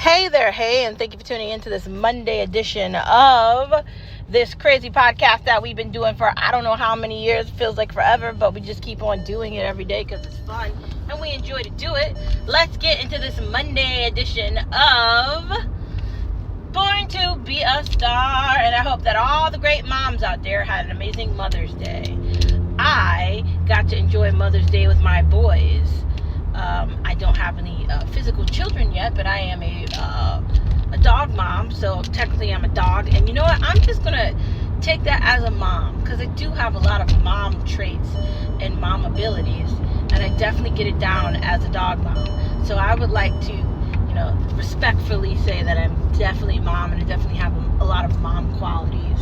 Hey there, hey, and thank you for tuning into this Monday edition of this crazy podcast that we've been doing for I don't know how many years. It feels like forever, but we just keep on doing it every day because it's fun and we enjoy to do it. Let's get into this Monday edition of Born to Be a Star, and I hope that all the great moms out there had an amazing Mother's Day. I got to enjoy Mother's Day with my boys. I don't have any physical children yet, but I am a dog mom, so technically I'm a dog. And you know what? I'm just going to take that as a mom, because I do have a lot of mom traits and mom abilities, and I definitely get it down as a dog mom. So I would like to, respectfully say that I'm definitely a mom, and I definitely have a lot of mom qualities.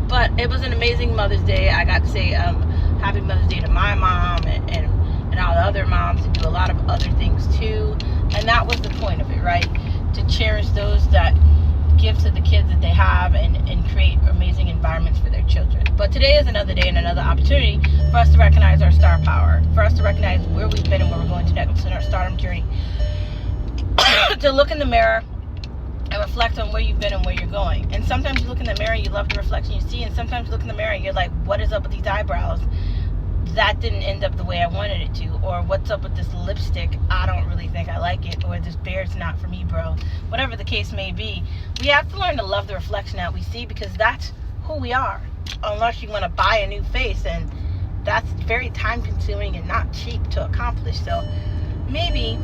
But it was an amazing Mother's Day. I got to say happy Mother's Day to my mom and all the other moms, and do a lot of other things too. And that was the point of it, right? To cherish those that give to the kids that they have and create amazing environments for their children. But today is another day and another opportunity for us to recognize our star power, for us to recognize where we've been and where we're going to next in our stardom journey. To look in the mirror and reflect on where you've been and where you're going. And sometimes you look in the mirror and you love the reflection you see, and sometimes you look in the mirror and you're like, what is up with these eyebrows? That didn't end up the way I wanted it to. Or what's up with this lipstick? I don't really think I like it. Or this beard's not for me, bro. Whatever the case may be, we have to learn to love the reflection that we see, because that's who we are. Unless you want to buy a new face, and that's very time consuming and not cheap to accomplish. So maybe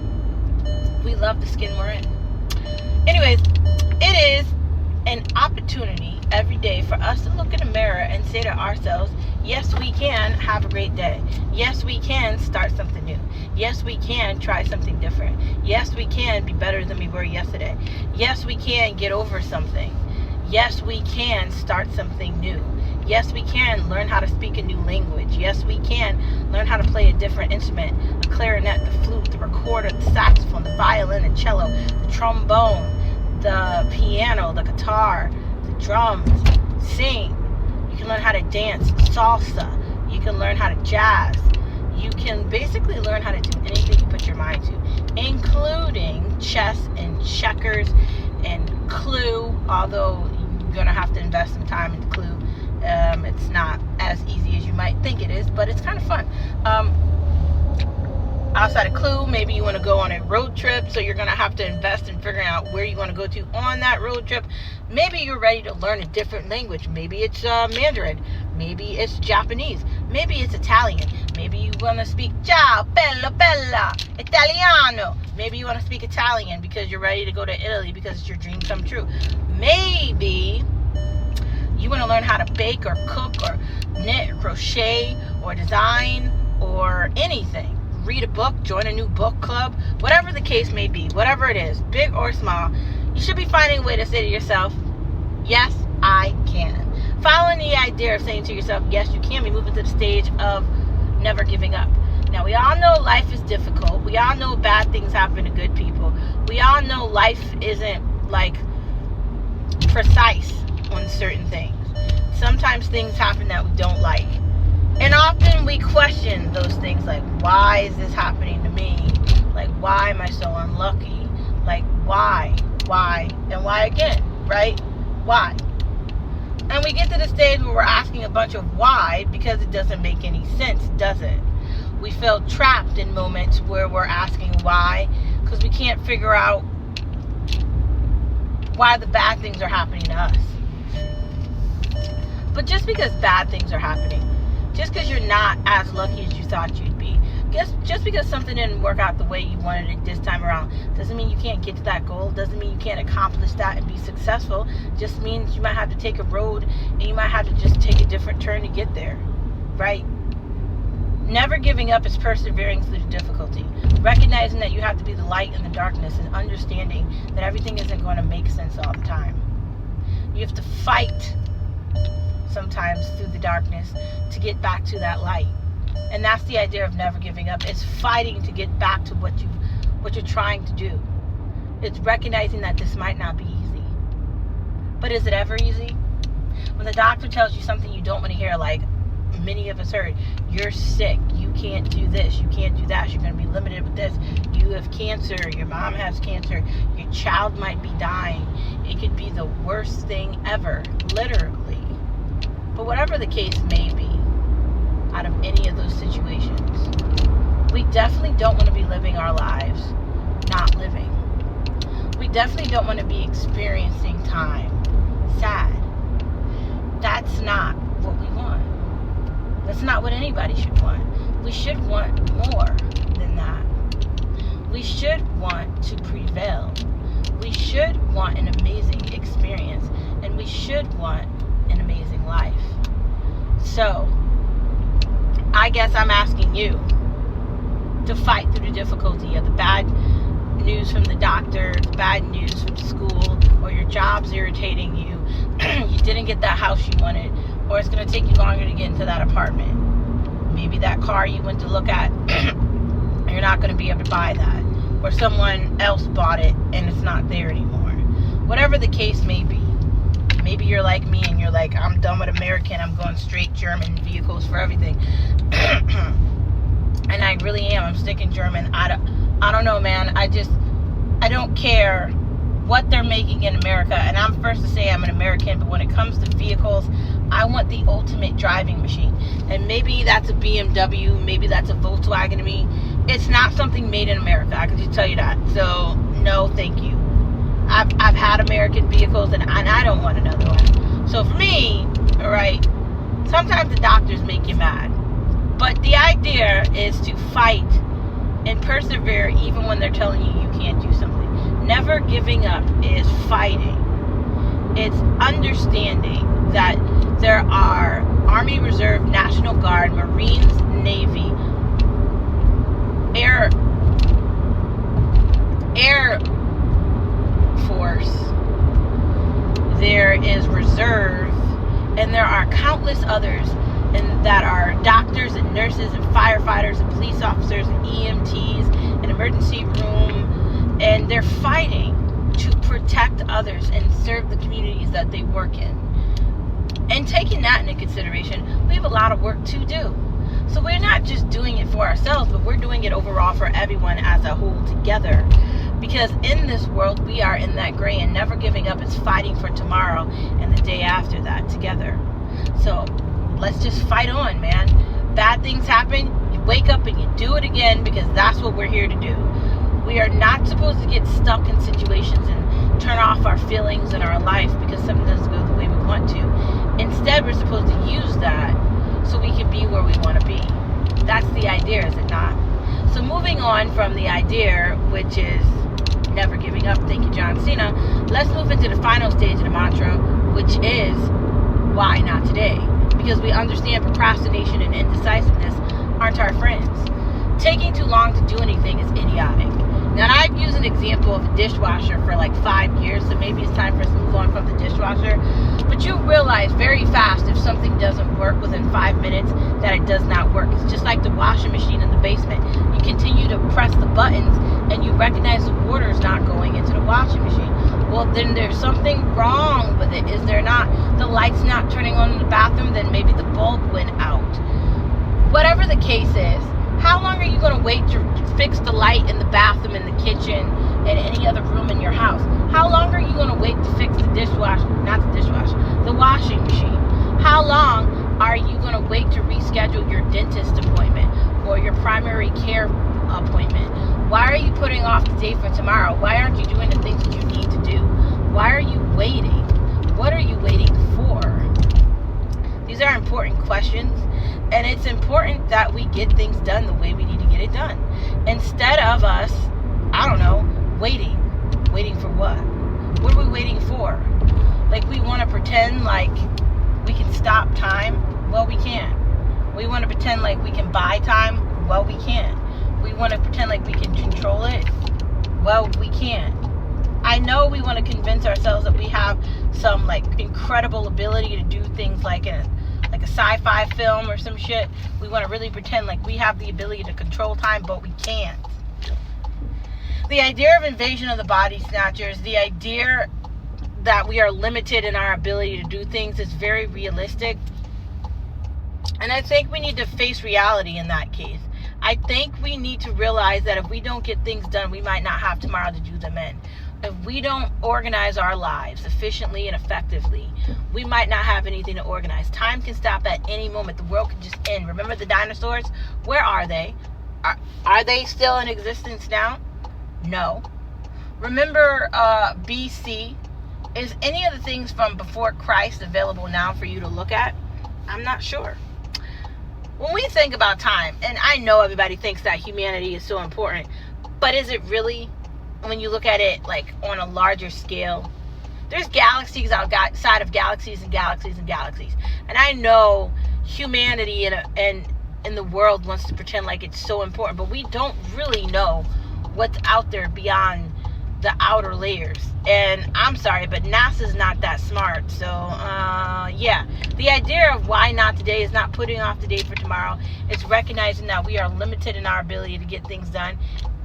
we love the skin we're in. Anyways, it is an opportunity every day for us to look in the mirror and say to ourselves, yes, we can have a great day. Yes, we can start something new. Yes, we can try something different. Yes, we can be better than we were yesterday. Yes, we can get over something. Yes, we can start something new. Yes, we can learn how to speak a new language. Yes, we can learn how to play a different instrument, a clarinet, the flute, the recorder, the saxophone, the violin, the cello, the trombone, the piano, the guitar, the drums, sing. You can learn how to dance salsa. You can learn how to jazz. You can basically learn how to do anything you put your mind to, including chess and checkers and Clue, although you're going to have to invest some time into Clue. It's not as easy as you might think it is, but it's kind of fun. Outside of Clue, maybe you want to go on a road trip, so you're going to have to invest in figuring out where you want to go to on that road trip. Maybe you're ready to learn a different language. Maybe it's Mandarin. Maybe it's Japanese. Maybe it's Italian. Maybe you want to speak ciao, bella, bella, Italiano. Maybe you want to speak Italian because you're ready to go to Italy because it's your dream come true. Maybe you want to learn how to bake or cook or knit or crochet or design or anything. Read a book, join a new book club, whatever the case may be, whatever it is, big or small, you should be finding a way to say to yourself, yes, I can. Following the idea of saying to yourself, yes, you can, be moving to the stage of never giving up. Now, we all know life is difficult. We all know bad things happen to good people. We all know life isn't precise on certain things. Sometimes things happen that we don't like. And often we question those things, like, why is this happening to me? Like, why am I so unlucky? Like, why, and why again, right? Why? And we get to the stage where we're asking a bunch of why because it doesn't make any sense, does it? We feel trapped in moments where we're asking why because we can't figure out why the bad things are happening to us. But just because bad things are happening, just because you're not as lucky as you thought you'd be, just because something didn't work out the way you wanted it this time around, doesn't mean you can't get to that goal, doesn't mean you can't accomplish that and be successful. Just means you might have to take a road and you might have to just take a different turn to get there, right? Never giving up is persevering through the difficulty, recognizing that you have to be the light in the darkness, and understanding that everything isn't going to make sense all the time. You have to fight sometimes through the darkness to get back to that light. And that's the idea of never giving up. It's fighting to get back to what you're trying to do. It's recognizing that this might not be easy. But is it ever easy? When the doctor tells you something you don't want to hear, like many of us heard, you're sick, you can't do this, you can't do that, you're going to be limited with this, you have cancer, your mom has cancer, your your child might be dying. It could be the worst thing ever, literally. But whatever the case may be, out of any of those situations, we definitely don't want to be living our lives not living. We definitely don't want to be experiencing time sad. That's not what we want. That's not what anybody should want. We should want more than that. We should want to prevail. We should want an amazing experience, and we should want an amazing life. So, I guess I'm asking you to fight through the difficulty of the bad news from the doctor, the bad news from school, or your job's irritating you. You didn't get that house you wanted, or it's going to take you longer to get into that apartment. Maybe that car you went to look at, you're not going to be able to buy that. Or someone else bought it and it's not there anymore. Whatever the case may be. Maybe you're like me and you're like, I'm done with American, I'm going straight German vehicles for everything. And I really am. I'm sticking German. I don't know, man. I don't care what they're making in America. And I'm first to say I'm an American, but when it comes to vehicles, I want the ultimate driving machine. And maybe that's a BMW, maybe that's a Volkswagen to me. It's not something made in America. I can just tell you that. So, no, thank you. I've had American vehicles, and I don't want another one. So for me, all right, sometimes the doctors make you mad. But the idea is to fight and persevere even when they're telling you you can't do something. Never giving up is fighting. It's understanding that there are Army Reserve, National Guard, Marines, Navy, Air Force, there is Reserve, and there are countless others, and that are doctors and nurses and firefighters and police officers and EMTs and emergency room, and they're fighting to protect others and serve the communities that they work in. And taking that into consideration, we have a lot of work to do. So we're not just doing it for ourselves, but we're doing it overall for everyone as a whole together. Because in this world, we are in that gray, and never giving up is fighting for tomorrow and the day after that together. So let's just fight on, man. Bad things happen, you wake up and you do it again, because that's what we're here to do. We are not supposed to get stuck in situations and turn off our feelings in our life because something doesn't go the way we want to. Instead, we're supposed to use that so we can be where we want to be. That's the idea, is it not? So moving on from the idea, which is never giving up, thank you, John Cena, let's move into the final stage of the mantra, which is why not today? Because we understand procrastination and indecisiveness aren't our friends. Taking too long to do anything is idiotic. Now, I've used an example of a dishwasher for like 5 years, so maybe it's time for us to move on from the dishwasher. But you realize very fast if something doesn't work within 5 minutes that it does not work. It's just like the washing machine in the basement. You continue to press the buttons and you recognize the water is not going into the washing machine. Well, then there's something wrong with it, is there not? The light's not turning on in the bathroom, then maybe the bulb went out. Whatever the case is, how long are you going to wait to fix the light in the bathroom, in the kitchen, and any other room in your house? How long are you going to wait to fix the the washing machine? How long are you going to wait to reschedule your dentist appointment or your primary care appointment? Why are you putting off the date for tomorrow? Why aren't you doing the things that you need to do? Why are you waiting? What are you waiting for? These are important questions. And it's important that we get things done the way we need to get it done. Instead of us, waiting. Waiting for what? What are we waiting for? Like, we want to pretend like we can stop time. Well, we can't. We want to pretend like we can buy time. Well, we can't. We want to pretend like we can control it. Well, we can't. I know we want to convince ourselves that we have some like incredible ability to do things like a sci-fi film or some shit. We want to really pretend like we have the ability to control time, but we can't. The idea of invasion of the body snatchers, the idea that we are limited in our ability to do things is very realistic. And I think we need to face reality in that case. I think we need to realize that if we don't get things done, we might not have tomorrow to do them in. if we don't organize our lives efficiently and effectively, we might not have anything to organize. Time can stop at any moment. The world can just end. Remember the dinosaurs? Where are they? Are they still in existence now? No. Remember BC? Is any of the things from before Christ available now for you to look at? I'm not sure. When we think about time, and I know everybody thinks that humanity is so important, but is it really? When you look at it like on a larger scale, there's galaxies outside of galaxies and galaxies and galaxies. And I know humanity and the world wants to pretend like it's so important, but we don't really know what's out there beyond the outer layers. And I'm sorry, but NASA's not that smart. So yeah, the idea of why not today is not putting off the day for tomorrow. It's recognizing that we are limited in our ability to get things done,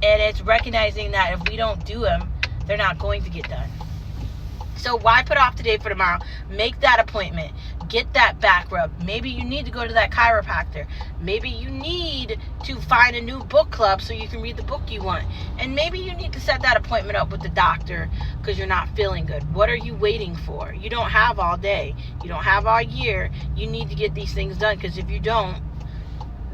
and it's recognizing that if we don't do them, they're not going to get done. So why put off today for tomorrow? Make that appointment. Get that back rub. Maybe you need to go to that chiropractor. Maybe you need to find a new book club so you can read the book you want. And maybe you need to set that appointment up with the doctor because you're not feeling good. What are you waiting for? You don't have all day. You don't have all year. You need to get these things done, because if you don't,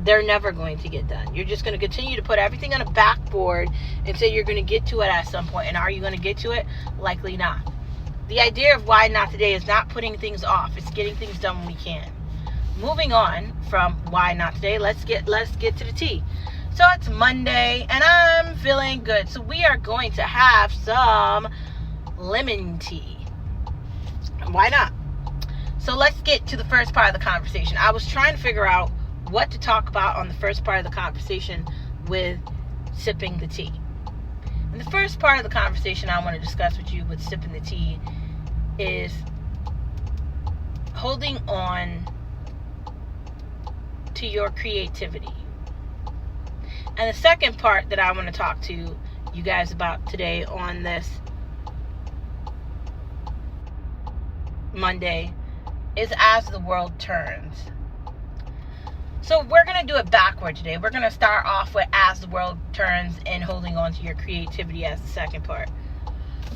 they're never going to get done. You're just going to continue to put everything on a backboard and say you're going to get to it at some point. And are you going to get to it? Likely not. The idea of why not today is not putting things off. It's getting things done when we can. Moving on from why not today, let's get to the tea. So it's Monday and I'm feeling good. So we are going to have some lemon tea. Why not? So let's get to the first part of the conversation. I was trying to figure out what to talk about on the first part of the conversation with sipping the tea. And the first part of the conversation I want to discuss with you with sipping the tea is holding on to your creativity. And the second part that I want to talk to you guys about today on this Monday is as the world turns. So we're going to do it backward today. We're going to start off with as the world turns and holding on to your creativity as the second part.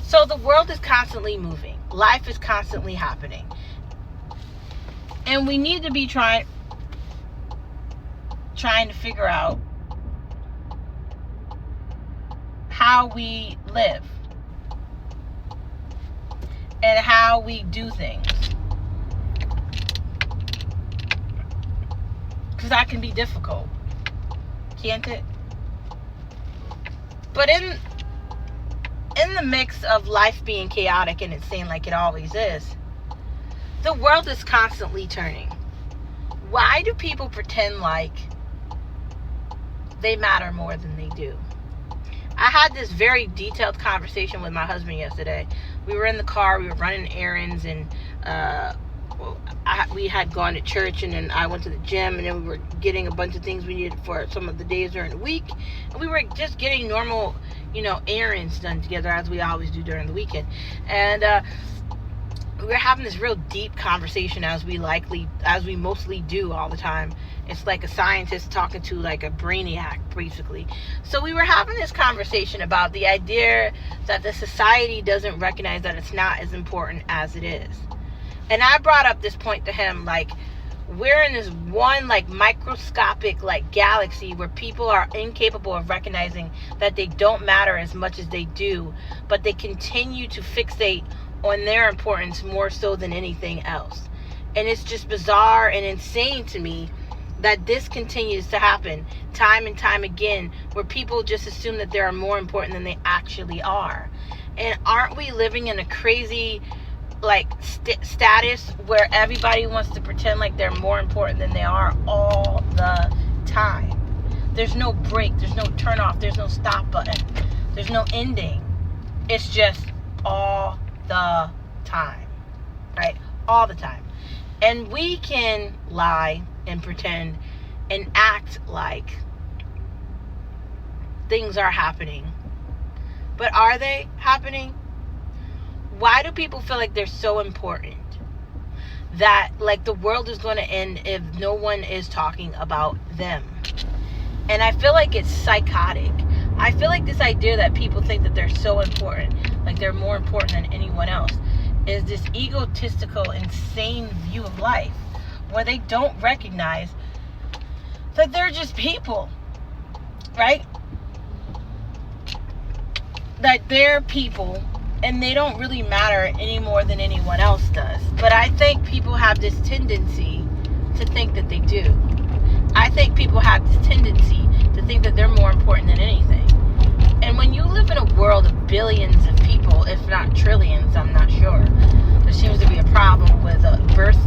So the world is constantly moving. Life is constantly happening. And we need to be trying to figure out how we live and how we do things. Because that can be difficult, can't it? But in the mix of life being chaotic, and it seems like it always is, the world is constantly turning. Why do people pretend like they matter more than they do? I had this very detailed conversation with my husband yesterday. We were in the car, we were running errands, and we had gone to church, and then I went to the gym, and then we were getting a bunch of things we needed for some of the days during the week, and we were just getting normal, errands done together as we always do during the weekend. And we were having this real deep conversation as we mostly do all the time. It's like a scientist talking to like a brainiac, basically. So we were having this conversation about the idea that the society doesn't recognize that it's not as important as it is. And I brought up this point to him, like, we're in this one, like, microscopic, like, galaxy where people are incapable of recognizing that they don't matter as much as they do, but they continue to fixate on their importance more so than anything else. And it's just bizarre and insane to me that this continues to happen time and time again, where people just assume that they are more important than they actually are. And aren't we living in a crazy status where everybody wants to pretend like they're more important than they are all the time? There's no break, there's no turn off, there's no stop button, there's no ending. It's just all the time, right? All the time. And we can lie and pretend and act like things are happening, but are they happening? Why do people feel like they're so important that like the world is going to end if no one is talking about them? And I feel like it's psychotic. I feel like this idea that people think that they're so important, like they're more important than anyone else, is this egotistical, insane view of life where they don't recognize that they're just people, right? That they're people and they don't really matter any more than anyone else does. But I think people have this tendency to think that they do. I think people have this tendency to think that they're more important than anything. And when you live in a world of billions of people, if not trillions, I'm not sure, there seems to be a problem with birth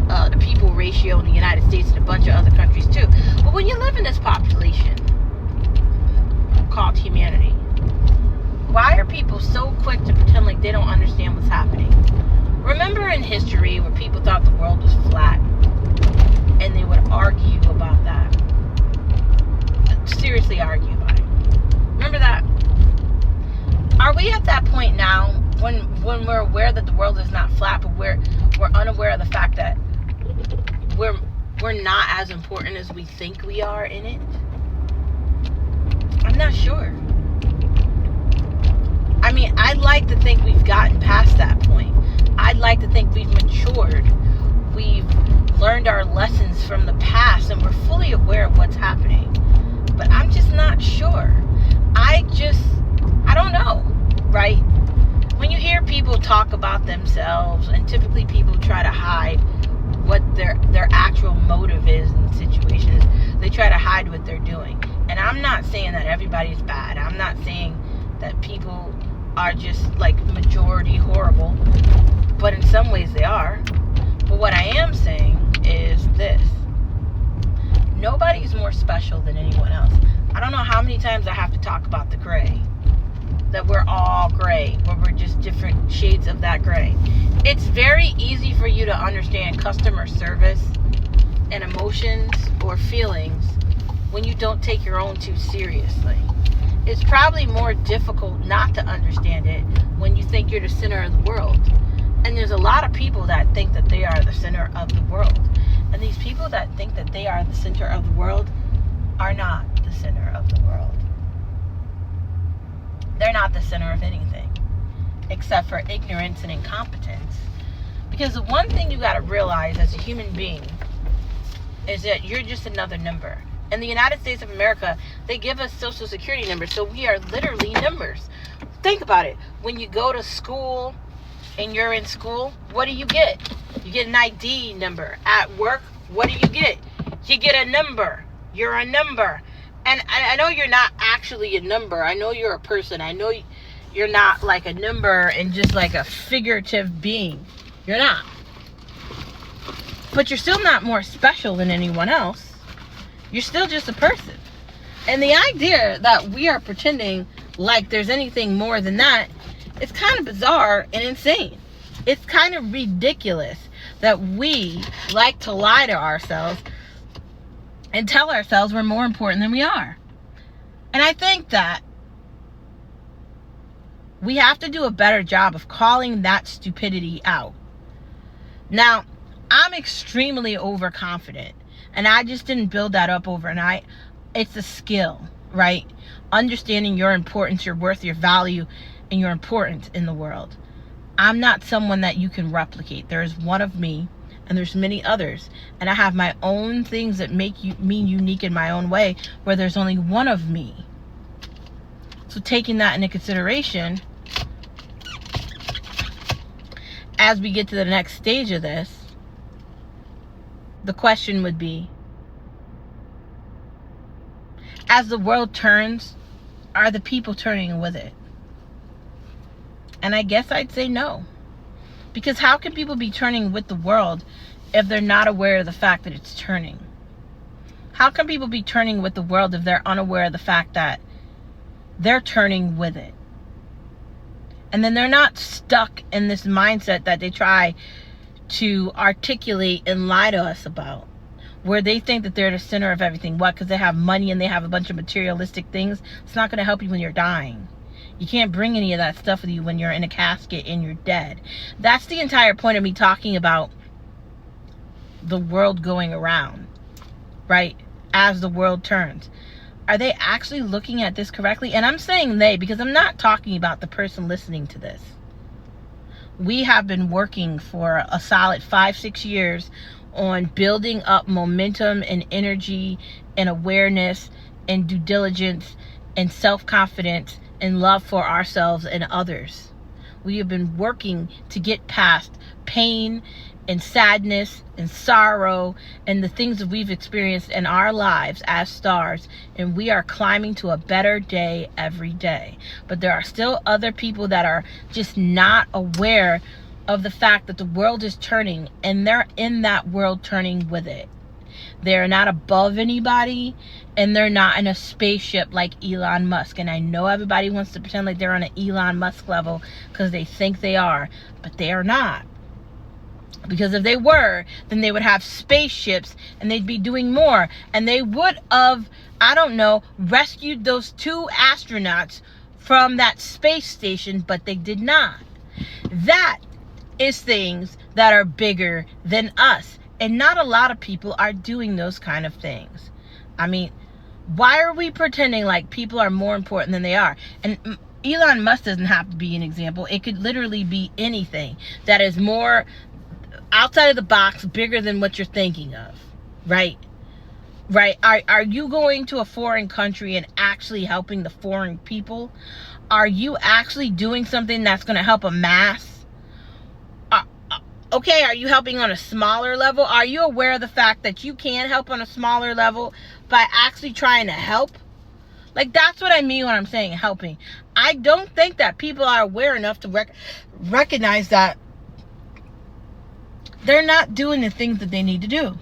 to people ratio in the United States and a bunch of other countries too. But when you live in this population called humanity, why are people so quick to pretend like they don't understand what's happening? Remember in history where people thought the world was flat and they would argue about that? Seriously argue about it. Remember that? Are we at that point now when we're aware that the world is not flat, but we're unaware of the fact that we're not as important as we think we are in it? I'm not sure. I mean, I'd like to think we've gotten past that point. I'd like to think we've matured. We've learned our lessons from the past and we're fully aware of what's happening. But I'm just not sure. I don't know, right? When you hear people talk about themselves, and typically people try to hide what their actual motive is in situations, they try to hide what they're doing. And I'm not saying that everybody's bad. I'm not saying that people are just like majority horrible, but in some ways they are. But what I am saying is this: nobody's more special than anyone else. I don't know how many times I have to talk about the gray, that we're all gray, where we're just different shades of that gray. It's very easy for you to understand customer service and emotions or feelings when you don't take your own too seriously. It's probably more difficult not to understand it when you think you're the center of the world. And there's a lot of people that think that they are the center of the world. And these people that think that they are the center of the world are not the center of the world. They're not the center of anything except for ignorance and incompetence. Because the one thing you got to realize as a human being is that you're just another number. In the United States of America, they give us social security numbers, so we are literally numbers. Think about it. When you go to school and you're in school, what do you get? You get an ID number. At work, what do you get? You get a number. You're a number. And I know you're not actually a number. I know you're a person. I know you're not like a number and just like a figurative being. You're not. But you're still not more special than anyone else. You're still just a person. And the idea that we are pretending like there's anything more than that, it's kind of bizarre and insane. It's kind of ridiculous that we like to lie to ourselves and tell ourselves we're more important than we are. And I think that we have to do a better job of calling that stupidity out. Now, I'm extremely overconfident, and I just didn't build that up overnight. It's a skill, right? Understanding your importance, your worth, your value, and your importance in the world. I'm not someone that you can replicate. There is one of me, and there's many others. And I have my own things that make me unique in my own way, where there's only one of me. So taking that into consideration, as we get to the next stage of this, the question would be, as the world turns, are the people turning with it? And I guess I'd say no. Because how can people be turning with the world if they're not aware of the fact that it's turning? How can people be turning with the world if they're unaware of the fact that they're turning with it? And then they're not stuck in this mindset that they try to articulate and lie to us about, where they think that they're the center of everything. What? Because they have money and they have a bunch of materialistic things. It's not going to help you when you're dying. You can't bring any of that stuff with you when you're in a casket and you're dead. That's the entire point of me talking about the world going around, right? As the world turns. Are they actually looking at this correctly? And I'm saying they because I'm not talking about the person listening to this. We have been working for a solid 5-6 years on building up momentum and energy and awareness and due diligence and self-confidence and love for ourselves and others. We have been working to get past pain and sadness and sorrow and the things that we've experienced in our lives as stars, and we are climbing to a better day every day. But there are still other people that are just not aware of the fact that the world is turning, and they're in that world turning with it. They're not above anybody, and they're not in a spaceship like Elon Musk. And I know everybody wants to pretend like they're on an Elon Musk level because they think they are, but they are not. Because if they were, then they would have spaceships and they'd be doing more. And they would have, rescued those 2 astronauts from that space station, but they did not. That is things that are bigger than us. And not a lot of people are doing those kind of things. I mean, why are we pretending like people are more important than they are? And Elon Musk doesn't have to be an example. It could literally be anything that is more outside of the box, bigger than what you're thinking of, right? Are you going to a foreign country and actually helping the foreign people? Are you actually doing something that's going to help a mass? Okay, are you helping on a smaller level? Are you aware of the fact that you can help on a smaller level by actually trying to help? Like, that's what I mean when I'm saying helping. I don't think that people are aware enough to recognize that they're not doing the things that they need to do.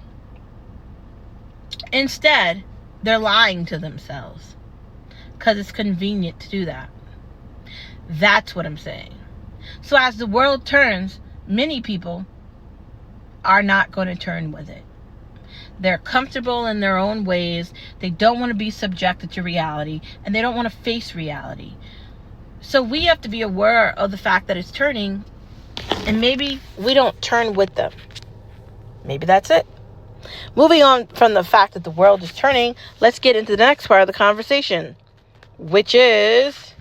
Instead, they're lying to themselves because it's convenient to do that. That's what I'm saying. So as the world turns, many people are not going to turn with it. They're comfortable in their own ways. They don't want to be subjected to reality, and they don't want to face reality. So we have to be aware of the fact that it's turning, and maybe we don't turn with them. Maybe that's it. Moving on from the fact that the world is turning, let's get into the next part of the conversation, which is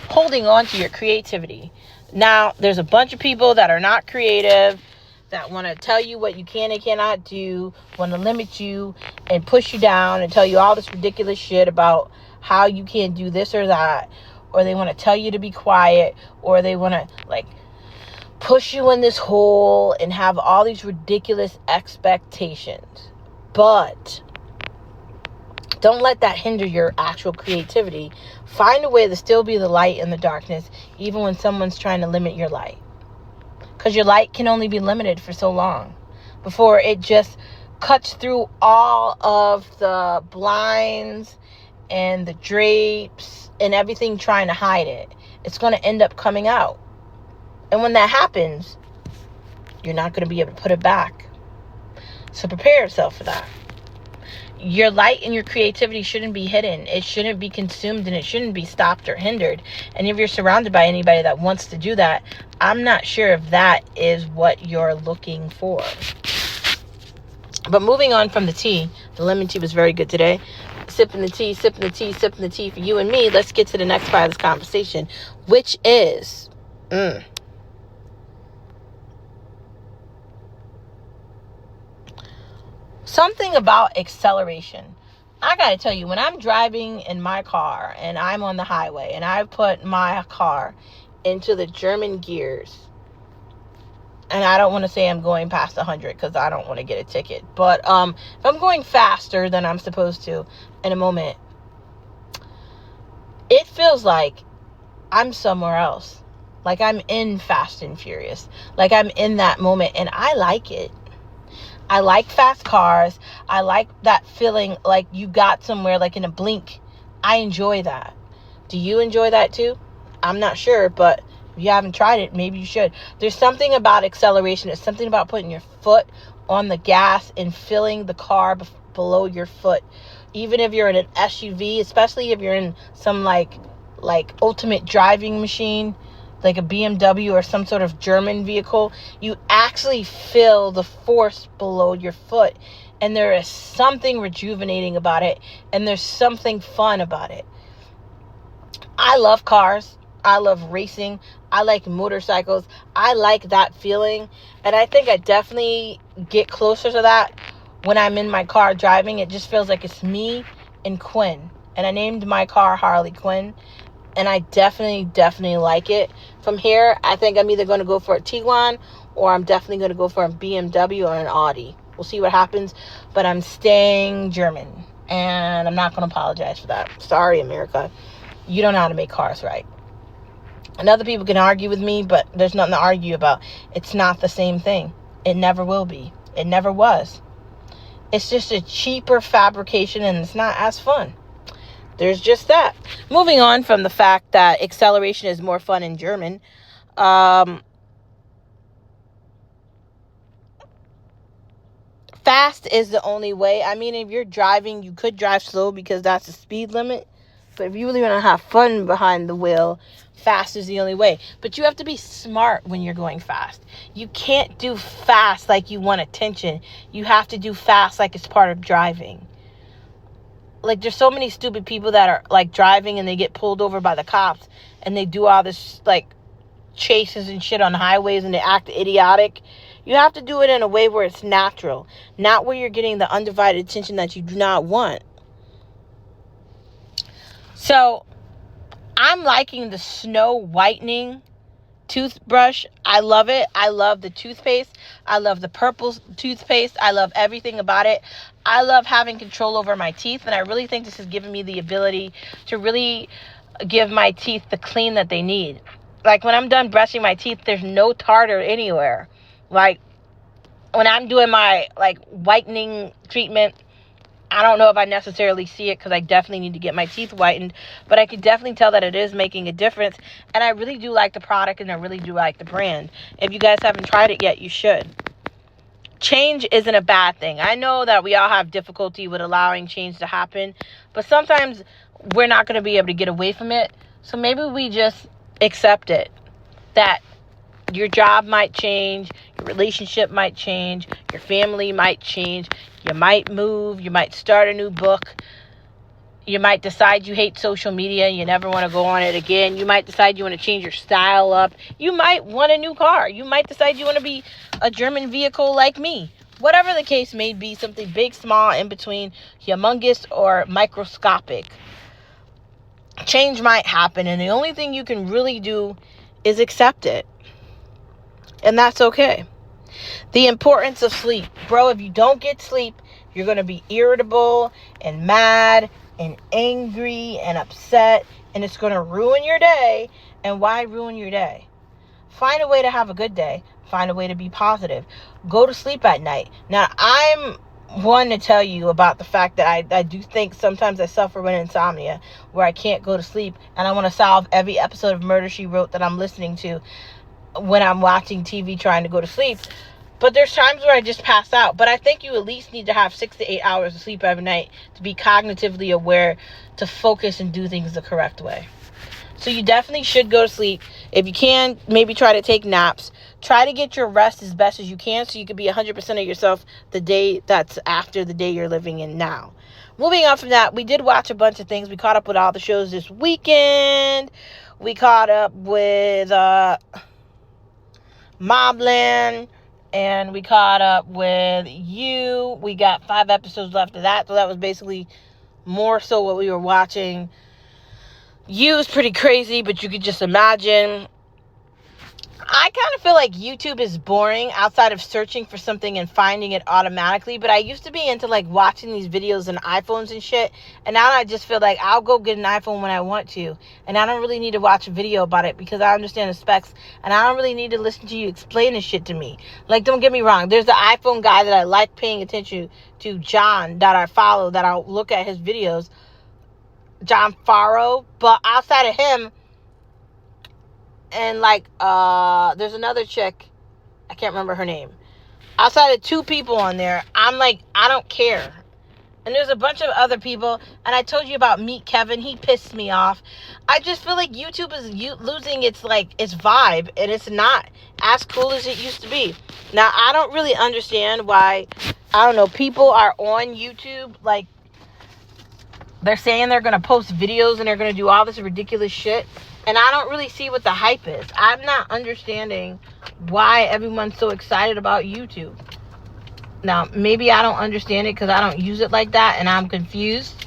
holding on to your creativity. Now, there's a bunch of people that are not creative, that want to tell you what you can and cannot do, want to limit you and push you down and tell you all this ridiculous shit about how you can't do this or that, or they want to tell you to be quiet, or they want to push you in this hole and have all these ridiculous expectations. But don't let that hinder your actual creativity. Find a way to still be the light in the darkness, even when someone's trying to limit your light. Because your light can only be limited for so long before it just cuts through all of the blinds and the drapes and everything trying to hide it. It's going to end up coming out. And when that happens, you're not going to be able to put it back. So prepare yourself for that. Your light and your creativity shouldn't be hidden. It shouldn't be consumed, and it shouldn't be stopped or hindered. And if you're surrounded by anybody that wants to do that, I'm not sure if that is what you're looking for. But moving on from the tea, the lemon tea was very good today. Sipping the tea, sipping the tea, sipping the tea for you and me. Let's get to the next part of this conversation, which is something about acceleration. I got to tell you, when I'm driving in my car and I'm on the highway and I put my car into the German gears, and I don't want to say I'm going past 100 because I don't want to get a ticket, but if I'm going faster than I'm supposed to in a moment, it feels like I'm somewhere else. Like I'm in Fast and Furious. Like I'm in that moment, and I like it. I like fast cars. I like that feeling like you got somewhere like in a blink. I enjoy that. Do you enjoy that too? I'm not sure, but if you haven't tried it, maybe you should. There's something about acceleration. It's something about putting your foot on the gas and feeling the car below your foot. Even if you're in an SUV, especially if you're in some like ultimate driving machine, like a BMW or some sort of German vehicle, you actually feel the force below your foot. And there is something rejuvenating about it. And there's something fun about it. I love cars. I love racing. I like motorcycles. I like that feeling. And I think I definitely get closer to that when I'm in my car driving. It just feels like it's me and Quinn. And I named my car Harley Quinn. And I definitely like it. From here, I think I'm either going to go for a Tiguan or I'm definitely going to go for a BMW or an Audi. We'll see what happens. But I'm staying German. And I'm not going to apologize for that. Sorry, America. You don't know how to make cars right. And other people can argue with me, but there's nothing to argue about. It's not the same thing. It never will be. It never was. It's just a cheaper fabrication and it's not as fun. There's just that. Moving on from the fact that acceleration is more fun in German. Fast is the only way. I mean, if you're driving, you could drive slow because that's the speed limit. But if you really want to have fun behind the wheel, fast is the only way. But you have to be smart when you're going fast. You can't do fast like you want attention. You have to do fast like it's part of driving. Like, there's so many stupid people that are, like, driving and they get pulled over by the cops. And they do all this, like, chases and shit on highways and they act idiotic. You have to do it in a way where it's natural. Not where you're getting the undivided attention that you do not want. So, I'm liking the snow whitening toothbrush. I love it. I love the toothpaste. I love the purple toothpaste. I love everything about it. I love having control over my teeth, and I really think this has given me the ability to really give my teeth the clean that they need. Like, when I'm done brushing my teeth, there's no tartar anywhere. Like, when I'm doing my, like, whitening treatment, I don't know if I necessarily see it because I definitely need to get my teeth whitened, but I can definitely tell that it is making a difference, and I really do like the product, and I really do like the brand. If you guys haven't tried it yet, you should. Change isn't a bad thing. I know that we all have difficulty with allowing change to happen, but sometimes we're not going to be able to get away from it, so maybe we just accept it, that your job might change, your relationship might change, your family might change, you might move, you might start a new book, you might decide you hate social media and you never want to go on it again, you might decide you want to change your style up, you might want a new car, you might decide you want to be a German vehicle like me. Whatever the case may be, something big, small, in between, humongous, or microscopic. Change might happen, and the only thing you can really do is accept it. And that's okay. The importance of sleep. Bro, if you don't get sleep, you're going to be irritable and mad and angry and upset, and it's going to ruin your day. And why ruin your day? Find a way to have a good day. Find a way to be positive. Go to sleep at night. Now, I'm one to tell you about the fact that I do think sometimes I suffer with insomnia, where I can't go to sleep, and I want to solve every episode of Murder, She Wrote that I'm listening to when I'm watching TV trying to go to sleep. But there's times where I just pass out. But I think you at least need to have 6 to 8 hours of sleep every night to be cognitively aware, to focus and do things the correct way. So you definitely should go to sleep. If you can, maybe try to take naps. Try to get your rest as best as you can so you can be 100% of yourself the day that's after the day you're living in now. Moving on from that, we did watch a bunch of things. We caught up with all the shows this weekend. We caught up with Mobland, and we caught up with You. We got 5 episodes left of that, so that was basically more so what we were watching. You is pretty crazy, but you could just imagine. I kind of feel like YouTube is boring outside of searching for something and finding it automatically. But I used to be into, like, watching these videos on iPhones and shit. And now I just feel like I'll go get an iPhone when I want to. And I don't really need to watch a video about it because I understand the specs. And I don't really need to listen to you explain this shit to me. Like, don't get me wrong. There's the iPhone guy that I like paying attention to, John, that I follow, that I'll look at his videos. John Farrow. But outside of him, and, like, there's another chick, I can't remember her name. Outside of 2 people on there, I'm like, I don't care. And there's a bunch of other people, and I told you about Meet Kevin. He pissed me off. I just feel like YouTube is losing its vibe, and it's not as cool as it used to be. Now, I don't really understand why I don't know, people are on YouTube, like, they're saying they're going to post videos and they're going to do all this ridiculous shit. And I don't really see what the hype is. I'm not understanding why everyone's so excited about YouTube. Now, maybe I don't understand it because I don't use it like that and I'm confused.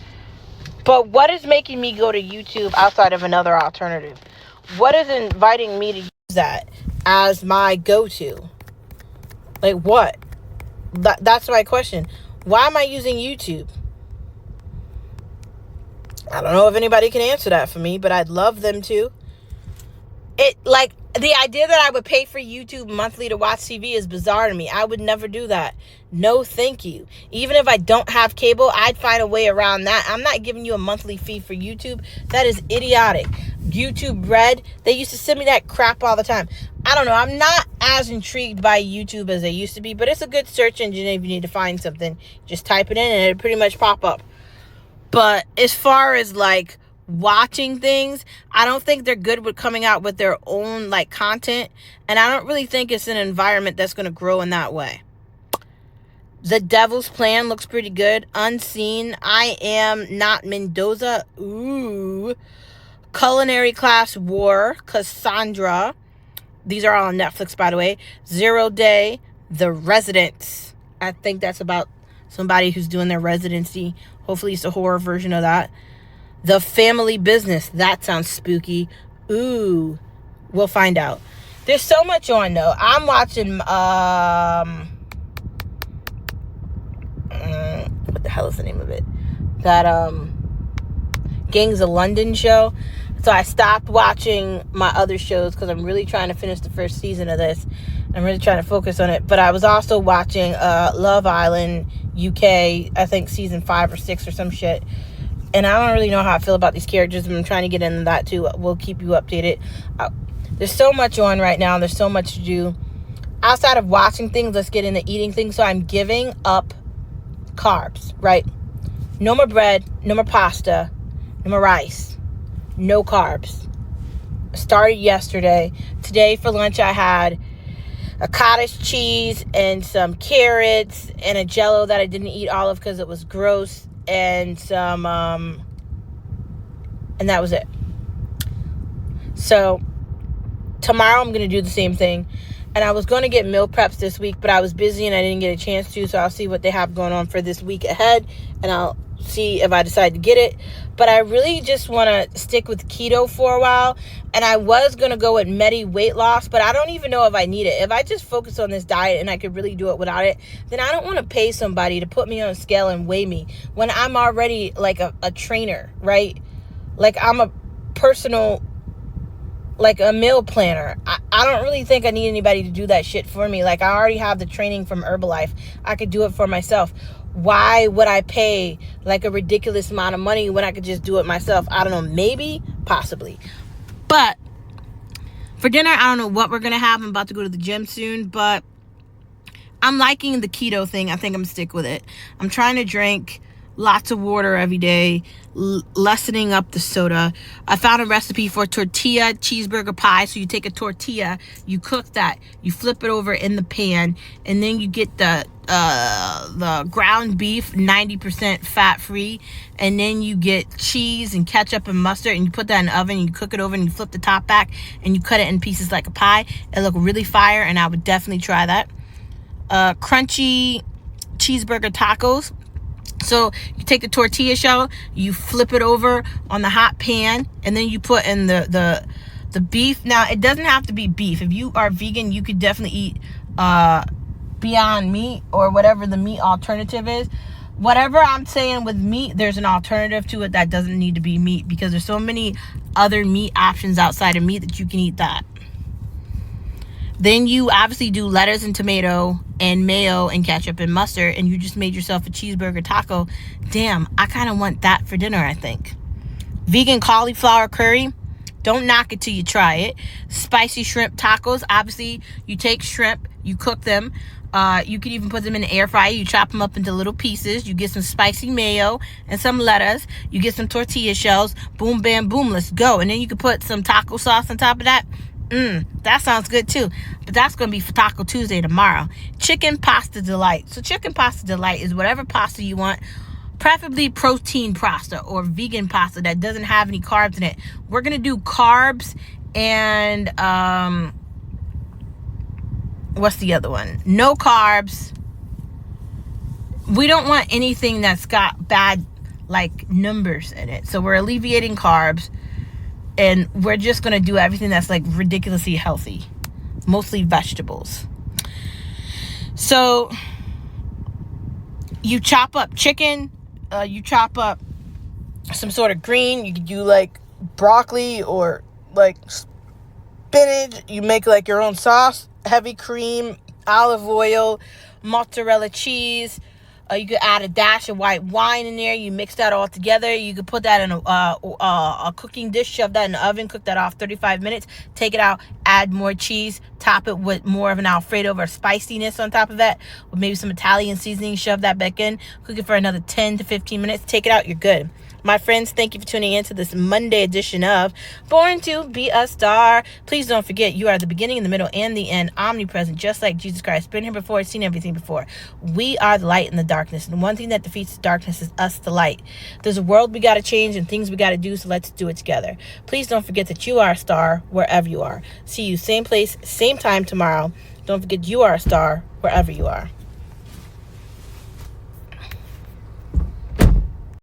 But what is making me go to YouTube outside of another alternative? What is inviting me to use that as my go-to? Like, what? That's my question. Why am I using YouTube? I don't know if anybody can answer that for me, but I'd love them to. Like, the idea that I would pay for YouTube monthly to watch TV is bizarre to me. I would never do that. No, thank you. Even if I don't have cable, I'd find a way around that. I'm not giving you a monthly fee for YouTube. That is idiotic. YouTube Red, they used to send me that crap all the time. I don't know. I'm not as intrigued by YouTube as I used to be, but it's a good search engine if you need to find something. Just type it in and it'll pretty much pop up. But as far as, like, watching things, I don't think they're good with coming out with their own, like, content. And I don't really think it's an environment that's going to grow in that way. The Devil's Plan looks pretty good. Unseen. I Am Not Mendoza. Ooh. Culinary Class War. Cassandra. These are all on Netflix, by the way. 0 Day. The Residents. I think that's about somebody who's doing their residency. Hopefully it's a horror version of that. The Family Business. That sounds spooky. Ooh. We'll find out. There's so much on, though. I'm watching, what the hell is the name of it? That, Gangs of London show. So I stopped watching my other shows because I'm really trying to finish the first season of this. I'm really trying to focus on it. But I was also watching Love Island UK, I think season 5 or 6 or some shit. And I don't really know how I feel about these characters. I'm trying to get into that too. We'll keep you updated. There's so much on right now. There's so much to do. Outside of watching things, let's get into eating things. So I'm giving up carbs, right? No more bread, no more pasta, no more rice, no carbs. Started yesterday. Today for lunch I had a cottage cheese and some carrots and a Jell-O that I didn't eat all of because it was gross, and some and that was it. So tomorrow I'm going to do the same thing. And I was going to get meal preps this week, but I was busy and I didn't get a chance to. So I'll see what they have going on for this week ahead. And I'll see if I decide to get it. But I really just want to stick with keto for a while. And I was going to go with Medi weight loss, but I don't even know if I need it. If I just focus on this diet and I could really do it without it, then I don't want to pay somebody to put me on a scale and weigh me when I'm already like a trainer, right? Like I'm a personal, like a meal planner. I don't really think I need anybody to do that shit for me. Like, I already have the training from Herbalife. I could do it for myself. Why would I pay like a ridiculous amount of money when I could just do it myself? I don't know. Maybe, possibly. But for dinner, I don't know what we're going to have. I'm about to go to the gym soon, but I'm liking the keto thing. I think I'm going to stick with it. I'm trying to drink lots of water every day, lessening up the soda. I found a recipe for tortilla cheeseburger pie. So you take a tortilla, you cook that, you flip it over in the pan, and then you get the ground beef, 90% fat-free, and then you get cheese and ketchup and mustard, and you put that in the oven, and you cook it over, and you flip the top back, and you cut it in pieces like a pie. It looked really fire, and I would definitely try that. Crunchy cheeseburger tacos. So you take the tortilla shell, you flip it over on the hot pan, and then you put in the beef. Now, it doesn't have to be beef. If you are vegan, you could definitely eat Beyond Meat or whatever the meat alternative is. Whatever I'm saying with meat, there's an alternative to it that doesn't need to be meat, because there's so many other meat options outside of meat that you can eat that. Then you obviously do lettuce and tomato and mayo and ketchup and mustard, and you just made yourself a cheeseburger taco. Damn, I kind of want that for dinner, I think. Vegan cauliflower curry. Don't knock it till you try it. Spicy shrimp tacos. Obviously, you take shrimp, you cook them. You could even put them in the air fryer. You chop them up into little pieces. You get some spicy mayo and some lettuce. You get some tortilla shells. Boom, bam, boom. Let's go. And then you can put some taco sauce on top of that. That sounds good too. But that's going to be for Taco Tuesday tomorrow. Chicken pasta delight. So chicken pasta delight is whatever pasta you want, preferably protein pasta or vegan pasta that doesn't have any carbs in it. We're going to do carbs and what's the other one? No carbs. We don't want anything that's got bad like numbers in it. So we're alleviating carbs, and we're just going to do everything that's like ridiculously healthy, mostly vegetables. So you chop up chicken, you chop up some sort of green. You could do like broccoli or like spinach. You make like your own sauce, heavy cream, olive oil, mozzarella cheese. You could add a dash of white wine in there. You mix that all together. You could put that in a cooking dish, shove that in the oven, cook that off 35 minutes, take it out, add more cheese, top it with more of an Alfredo or spiciness on top of that, with maybe some Italian seasoning, shove that back in, cook it for another 10 to 15 minutes, take it out, you're good. My friends, thank you for tuning in to this Monday edition of Born to Be a Star. Please don't forget, you are the beginning, the middle, and the end, omnipresent, just like Jesus Christ. Been here before, seen everything before. We are the light in the darkness, and the one thing that defeats the darkness is us, the light. There's a world we got to change and things we got to do, so let's do it together. Please don't forget that you are a star wherever you are. See you same place, same time tomorrow. Don't forget you are a star wherever you are.